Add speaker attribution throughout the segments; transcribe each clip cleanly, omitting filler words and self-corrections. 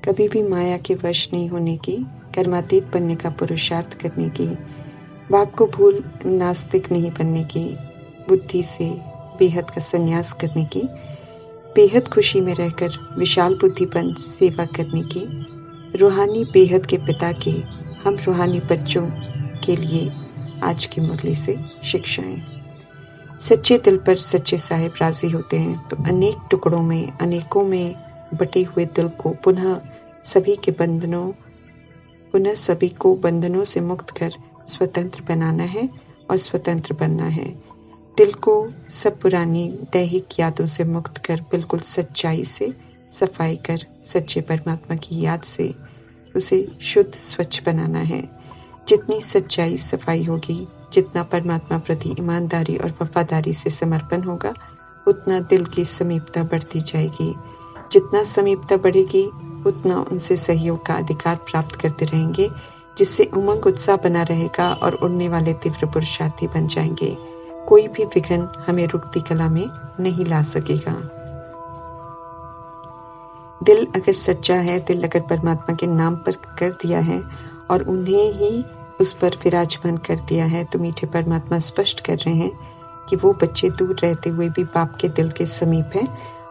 Speaker 1: कभी भी माया के वश नहीं होने की, कर्मातीत बनने का पुरुषार्थ करने की, बाप को भूल नास्तिक नहीं बनने की, बुद्धि से बेहद का संन्यास करने की, बेहद खुशी में रहकर विशाल बुद्धिपन सेवा करने की, रूहानी बेहद के पिता के हम रूहानी बच्चों के लिए आज की मुरली से शिक्षाएं। सच्चे दिल पर सच्चे साहिब राजी होते हैं तो अनेक टुकड़ों में अनेकों में बटे हुए दिल को पुनः सभी को बंधनों से मुक्त कर स्वतंत्र बनाना है और स्वतंत्र बनना है। दिल को सब पुरानी दैहिक यादों से मुक्त कर बिल्कुल सच्चाई से सफाई कर सच्चे परमात्मा की याद से उसे शुद्ध स्वच्छ बनाना है। जितनी सच्चाई सफाई होगी, जितना परमात्मा प्रति ईमानदारी और वफादारी से समर्पण होगा, उतना दिल की समीपता बढ़ती जाएगी। जितना समीपता बढ़ेगी, उतना उनसे सहयोग का अधिकार प्राप्त करते रहेंगे, जिससे उमंग उत्साह बना रहेगा और उड़ने वाले तीव्र पुरुषार्थी बन जाएंगे। कोई भी विघ्न हमें रुकती कला में नहीं ला सकेगा। दिल अगर सच्चा है, दिल अगर परमात्मा के नाम पर कर दिया है और उन्हें ही उस पर विराजमान कर दिया है, तो मीठे परमात्मा स्पष्ट कर रहे हैं कि वो बच्चे दूर रहते हुए भी बाप के दिल के समीप हैं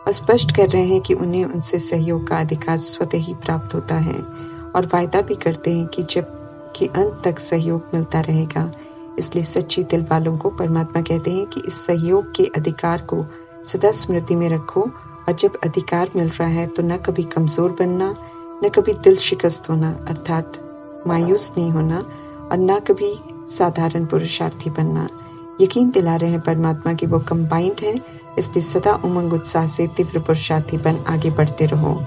Speaker 1: और स्पष्ट कर रहे हैं कि उन्हें उनसे सहयोग का अधिकार स्वतः ही प्राप्त होता है और वायदा भी करते हैं कि जब कि अंत तक सहयोग मिलता रहेगा। इसलिए सच्ची दिल वालों को परमात्मा कहते हैं कि इस सहयोग के अधिकार को सदा स्मृति में रखो और जब अधिकार मिल रहा है तो न कभी कमजोर बनना, न कभी दिल शिकस्त होना अर्थात मायूस नहीं होना और न कभी साधारण पुरुषार्थी बनना। यकीन दिला रहे हैं परमात्मा की वो कंबाइंड है, इसलिए सदा उमंग उत्साह से तीव्र पुरुषार्थी बन आगे बढ़ते रहो।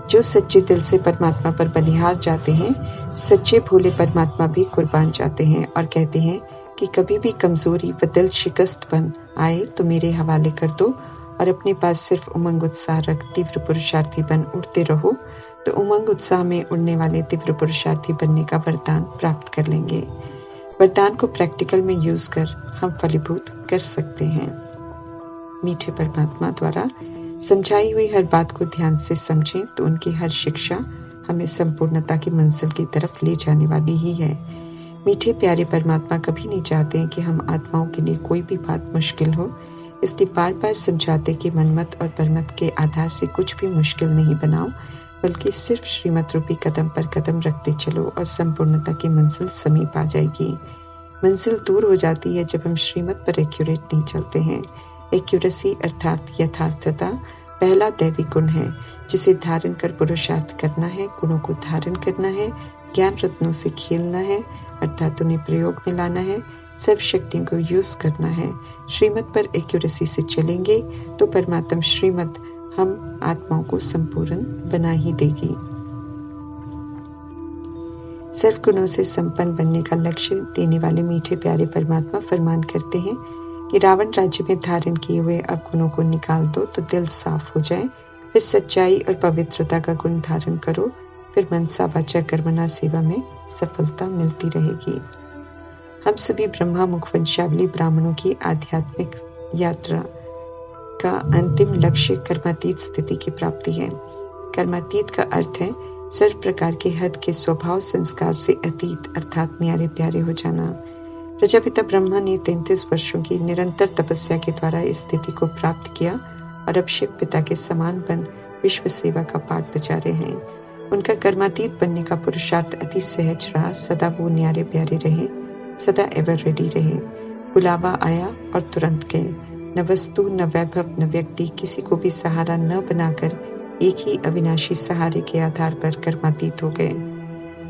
Speaker 1: जो सच्चे दिल से परमात्मा पर बलिहार जाते हैं, सच्चे भोले परमात्मा भी कुर्बान जाते हैं और कहते हैं कि कभी भी कमजोरी व दिल शिकस्त बन आए तो मेरे हवाले कर दो और अपने पास सिर्फ उमंग उत्साह रख तीव्र पुरुषार्थी बन उड़ते रहो, तो उमंग उत्साह में उड़ने वाले तीव्र पुरुषार्थी बनने का वरदान प्राप्त कर लेंगे। वरदान को प्रैक्टिकल में यूज कर हम फलीभूत कर सकते हैं। मीठे परमात्मा द्वारा समझाई हुई हर बात को ध्यान से समझें तो उनकी हर शिक्षा हमें संपूर्णता की मंजिल की तरफ ले जाने वाली ही है। मीठे प्यारे परमात्मा कभी नहीं चाहते हैं कि हम आत्माओं के लिए कोई भी बात मुश्किल हो, इसलिए बार बार समझाते कि मनमत और परमत के आधार से कुछ भी मुश्किल नहीं बनाओ, बल्कि सिर्फ श्रीमत रूपी कदम पर कदम रखते चलो और संपूर्णता की मंजिल समीप आ जाएगी। मंजिल दूर हो जाती है जब हम श्रीमत पर एक्यूरेट नहीं चलते हैं। एक्यूरेसी अर्थात यथार्थता पहला दैवी गुण है, जिसे धारण कर पुरुषार्थ करना है, गुणों को धारण करना है, ज्ञान रत्नों से खेलना है अर्थात उन्हें प्रयोग में लाना है, सब शक्तियों को यूज करना है। श्रीमत पर एक्यूरेसी से चलेंगे तो परमात्मा श्रीमत हम आत्माओं को संपूर्ण बना ही देगी। सर्व गुणों से संपन्न बनने का लक्ष्य देने वाले मीठे प्यारे परमात्मा फरमान करते हैं कि रावण राज्य में धारण किए हुए अवगुणों को निकाल दो तो दिल साफ हो जाए, फिर सच्चाई और पवित्रता का गुण धारण करो, फिर मनसा वाचा कर्मणा सेवा में सफलता मिलती रहेगी। हम सभी ब्रह्मा मुख वंशावली ब्राह्मणों की आध्यात्मिक यात्रा का अंतिम लक्ष्य कर्मातीत स्थिति की प्राप्ति है। कर्मातीत का अर्थ है सर्व प्रकार के हद के स्वभाव संस्कार से अतीत अर्थात न्यारे प्यारे हो जाना। प्रजापिता ब्रह्मा ने 33 वर्षों की निरंतर तपस्या के द्वारा इस स्थिति को प्राप्त किया और अब शिव पिता के समान बन विश्व सेवा का पाठ बजा रहे हैं। उनका कर्मातीत बनने का पुरुषार्थ अति सहज रहा। सदा वो न्यारे प्यारे रहे, सदा एवर रेडी रहे। बुलावा आया और तुरंत गए। न वस्तु, न वैभव, न व्यक्ति, किसी को भी सहारा न बनाकर एक ही अविनाशी सहारे के आधार पर कर्मातीत हो गए।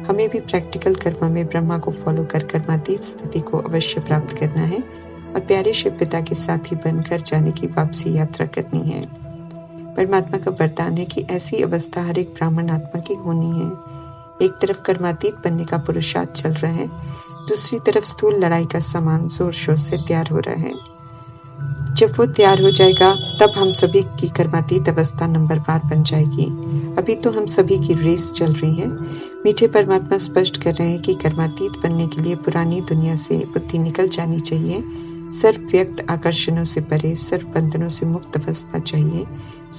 Speaker 1: हमें भी प्रैक्टिकल कर्म में ब्रह्मा को फॉलो कर कर्मातीत स्थिति को अवश्य प्राप्त करना है और प्यारे शिव पिता के साथी बनकर जाने की वापसी यात्रा करनी है। परमात्मा का वरदान है कि ऐसी अवस्था हर एक ब्राह्मण आत्मा की होनी है। एक तरफ कर्मातीत बनने का पुरुषार्थ चल रहा है, दूसरी तरफ स्थूल लड़ाई का सामान जोर शोर से तैयार हो रहा है। जब वो तैयार हो जाएगा तब हम सभी की कर्मातीत अवस्था नंबरवार बन जाएगी। अभी तो हम सभी की रेस चल रही है। मीठे परमात्मा स्पष्ट कर रहे हैं कि कर्मातीत बनने के लिए पुरानी दुनिया से बुद्धि निकल जानी चाहिए। सर्व व्यक्त आकर्षणों से परे, सर्व बंधनों से मुक्त अवस्था चाहिए।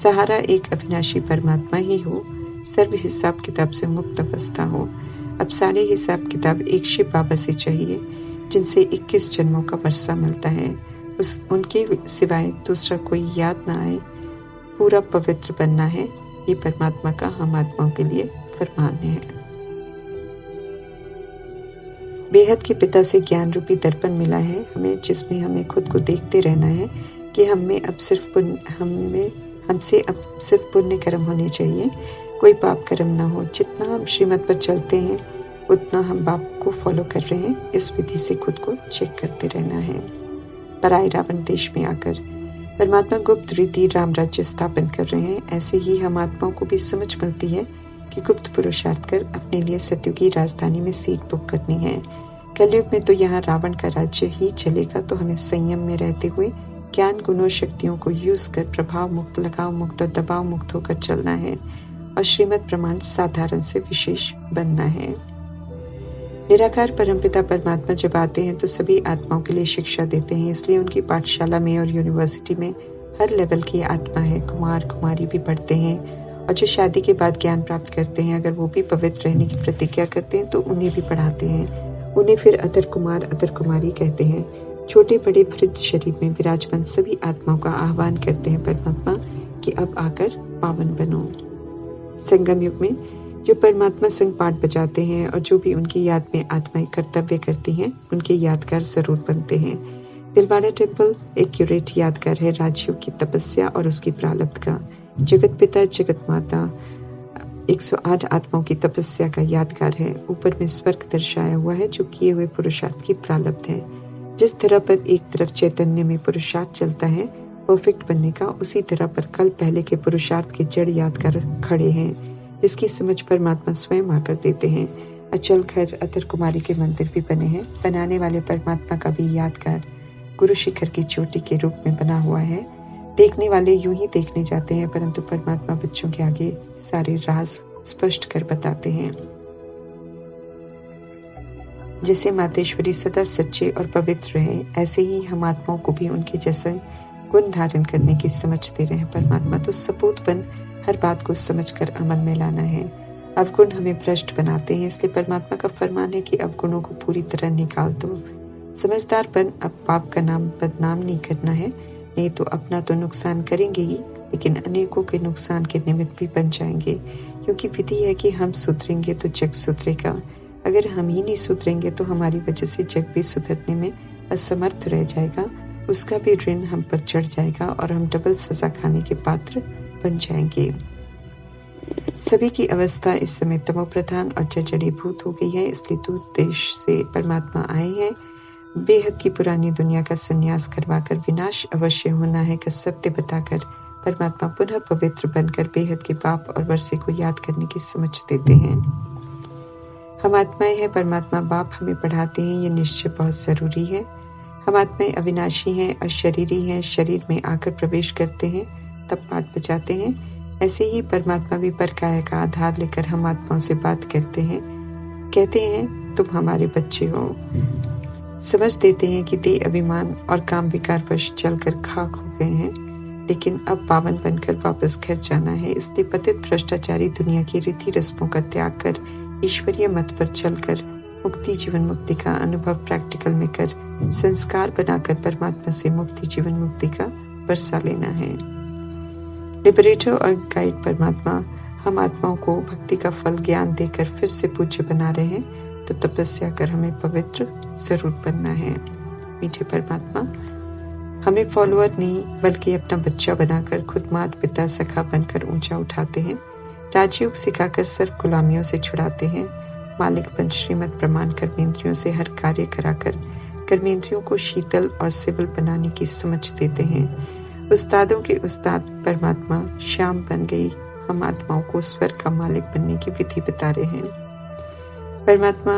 Speaker 1: सहारा एक अविनाशी परमात्मा ही हो। सर्व हिसाब किताब से मुक्त अवस्था हो। अब सारे हिसाब किताब एक शिव बाबा से चाहिए जिनसे 21 जन्मों का वर्षा मिलता है। उनके सिवाय दूसरा कोई याद ना आए। पूरा पवित्र बनना है, ये परमात्मा का हम आत्माओं के लिए फरमान है। बेहद के पिता से ज्ञान रूपी दर्पण मिला है हमें, जिसमें हमें खुद को देखते रहना है कि हमसे अब सिर्फ पुण्य कर्म होने चाहिए, कोई पाप कर्म ना हो। जितना हम श्रीमत पर चलते हैं उतना हम बाप को फॉलो कर रहे हैं। इस विधि से खुद को चेक करते रहना है। पराए रावण देश में आकर परमात्मा गुप्त रीति राम राज्य स्थापन कर रहे हैं। ऐसे ही हम आत्माओं को भी समझ मिलती है कि गुप्त पुरुषार्थ कर अपने लिए सत्युग की राजधानी में सीट बुक करनी है। कलयुग में तो यहाँ रावण का राज्य ही चलेगा, तो हमें संयम में रहते हुए ज्ञान गुणों शक्तियों को यूज कर प्रभाव मुक्त, लगाव मुक्त और दबाव मुक्त होकर चलना है और श्रीमत प्रमाण साधारण से विशेष बनना है। निराकार परमपिता परमात्मा जब आते हैं तो सभी आत्माओं के लिए शिक्षा देते हैं, इसलिए उनकी पाठशाला में और यूनिवर्सिटी में हर लेवल की आत्मा है। कुमार कुमारी भी पढ़ते हैं और जो शादी के बाद ज्ञान प्राप्त करते हैं, अगर वो भी पवित्र रहने की प्रतिज्ञा करते हैं तो उन्हें भी पढ़ाते हैं। उन्हें फिर अतर कुमार अतर कुमारी कहते हैं। छोटे बड़े वृद्ध शरीर में विराजमान सभी आत्माओं का आह्वान करते हैं परमात्मा कि अब आकर पावन बनो। संगम युग में जो परमात्मा संग पाठ बजाते हैं और जो भी उनकी याद में आत्माएं कर्तव्य करती हैं, उनके यादगार जरूर बनते हैं। दिलवाड़ा टेम्पल एक्यूरेट यादगार है राजयोग की तपस्या और उसकी प्रारब्ध का। जगत पिता जगत माता 108 आत्माओं की तपस्या का यादगार है। ऊपर में स्वर्ग दर्शाया हुआ है जो किए हुए पुरुषार्थ की प्रारब्ध है। जिस तरह पर एक तरफ चैतन्य में पुरुषार्थ चलता है परफेक्ट बनने का, उसी तरह पर कल पहले के पुरुषार्थ के जड़ यादगार खड़े हैं, जिसकी समझ परमात्मा स्वयं आकर देते हैं। अचल घर अतर कुमारी के मंदिर भी बने हैं। बनाने वाले परमात्मा का भी यादगार गुरु शिखर की चोटी के रूप में बना हुआ है। देखने वाले यूं ही देखने जाते हैं, परंतु परमात्मा बच्चों के आगे सारे राज स्पष्ट कर बताते हैं। जैसे मातेश्वरी सदा सच्चे और पवित्र रहे, ऐसे ही हम आत्माओं को भी उनके जैसे गुण धारण करने की समझ दे रहे हैं परमात्मा। तो सपूत बन हर बात को समझकर अमल में लाना है। अवगुण हमें भ्रष्ट बनाते हैं, इसलिए परमात्मा का फरमान है कि अवगुणों को पूरी तरह निकाल दो। समझदार बन अब पाप का नाम बदनाम नहीं करना है, नहीं तो अपना तो नुकसान करेंगे ही, लेकिन अनेकों के नुकसान के निमित्त भी बन जाएंगे। क्योंकि विधि है कि हम सुधरेंगे तो जग सुधरेगा। अगर हम ही नहीं सुधरेंगे तो हमारी वजह से जग भी सुधरने में असमर्थ रह जाएगा, उसका भी ऋण हम पर चढ़ जाएगा और हम डबल सजा खाने के पात्र बन जाएंगे। सभी की अवस्था इस समय तमो प्रधान और जड़ीभूत हो गई है, इसलिए दूर देश से परमात्मा आए हैं। बेहद की पुरानी दुनिया का संन्यास करवाकर विनाश अवश्य होना है का सत्य बताकर परमात्मा पुनः पवित्र बनकर बेहद के पाप और वर्षे को याद करने की समझ देते हैं। हम आत्माएं हैं, परमात्मा बाप हमें पढ़ाते हैं, ये निश्चय बहुत जरूरी है। हम आत्माएं अविनाशी हैं और शरीरी हैं, शरीर में आकर प्रवेश करते हैं तब पाठ बजाते हैं। ऐसे ही परमात्मा भी परकाया का आधार लेकर हम आत्माओं से बात करते हैं, कहते हैं तुम हमारे बच्चे हो। समझ देते हैं कि देह अभिमान और काम विकार वश चलकर खाक हो गए हैं, लेकिन अब पावन बनकर वापस घर जाना है। इसलिए पतित भ्रष्टाचारी दुनिया की रीति रस्मों का त्याग कर ईश्वरीय मत पर चलकर मुक्ति जीवन मुक्ति का अनुभव प्रैक्टिकल में कर संस्कार बनाकर परमात्मा से मुक्ति जीवन मुक्ति का वर्षा लेना है। लिबरेटर और गाइड परमात्मा हम आत्माओं को भक्ति का फल ज्ञान देकर फिर से पूज्य बना रहे हैं, तो तपस्या कर हमें पवित्र जरूर बनना है। मीठे परमात्मा हमें फॉलोअर नहीं बल्कि अपना बच्चा बनाकर खुद माता पिता सखा बनकर ऊंचा उठाते हैं। राजयोग सिखाकर सर्व गुलामियों से छुड़ाते हैं। मालिक बन श्रीमत प्रमाण कर्मेंद्रियों से हर कार्य कराकर कर्मेंद्रियों को शीतल और सिबल बनाने की समझ देते हैं। उस्तादों के उस्ताद परमात्मा श्याम बन गई हम आत्माओं को स्वर्ग का मालिक बनने की विधि बता रहे हैं। परमात्मा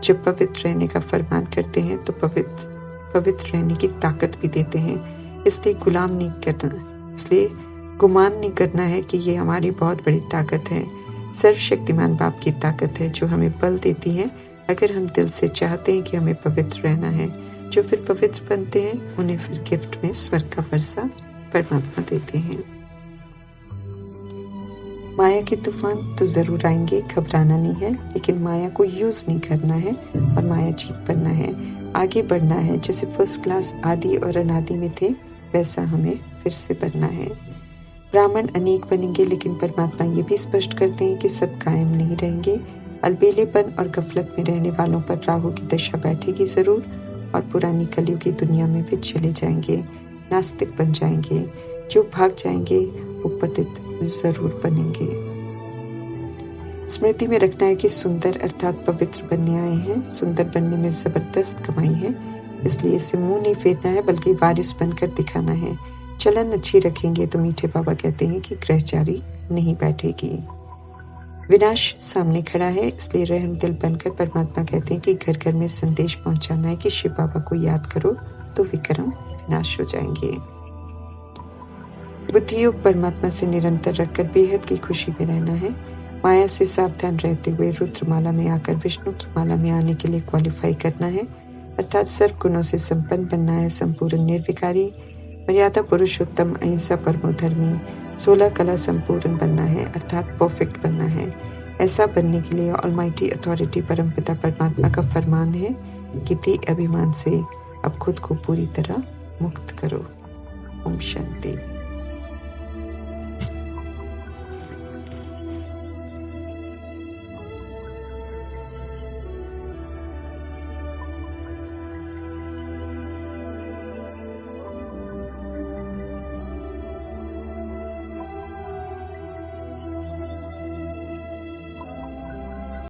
Speaker 1: जब पवित्र रहने का फरमान करते हैं तो पवित्र रहने की ताकत भी देते हैं। इसलिए गुलाम नहीं करना, इसलिए गुमान नहीं करना है कि ये हमारी बहुत बड़ी ताकत है। सर्वशक्तिमान बाप की ताकत है जो हमें बल देती है अगर हम दिल से चाहते हैं कि हमें पवित्र रहना है। जो फिर पवित्र बनते हैं उन्हें फिर गिफ्ट में स्वर्ग का वर्षा परमात्मा देते हैं। माया के तूफान तो जरूर आएंगे, घबराना नहीं है, लेकिन माया को यूज नहीं करना है और माया जीत बनना है, आगे बढ़ना है। जैसे फर्स्ट क्लास आदि और अनादि में थे, वैसा हमें फिर से बनना है। ब्राह्मण अनेक बनेंगे, लेकिन परमात्मा ये भी स्पष्ट करते हैं कि सब कायम नहीं रहेंगे। अलबेलेपन और गफलत में रहने वालों पर राहु की दशा बैठेगी जरूर, और पुरानी कलयुग की दुनिया में वे चले जाएंगे, नास्तिक बन जाएंगे। जो भाग जाएंगे वो पतित जरूर बनेंगे। स्मृति में रखना है कि सुंदर अर्थात पवित्र बनने आए हैं। सुंदर बनने में जबरदस्त कमाई है, इसलिए इसे मुंह नहीं फेरना है, बल्कि वारिस बनकर दिखाना है। चलन अच्छी रखेंगे तो मीठे बाबा कहते हैं कि ग्रहचारी नहीं बैठेगी। विनाश सामने खड़ा है, इसलिए रहम दिल बनकर परमात्मा कहते हैं कि घर घर में संदेश पहुंचाना है कि शिव बाबा को याद करो तो विक्रम विनाश हो जाएंगे। बुद्धि योग परमात्मा से निरंतर रखकर बेहद की खुशी में रहना है। माया से सावधान रहते हुए रुद्रमाला में आकर विष्णु की माला में आने के लिए क्वालिफाई करना है, अर्थात सर्व गुणों से संपन्न बनना है। संपूर्ण निर्विकारी, मर्यादा पुरुषोत्तम, अहिंसा परमो धर्मी, 16 कला संपूर्ण बनना है, अर्थात परफेक्ट बनना है। ऐसा बनने के लिए ऑलमाइटी अथॉरिटी परमपिता परमात्मा का फरमान है कि ते अभिमान से अब खुद को पूरी तरह मुक्त करो। ओम शांति।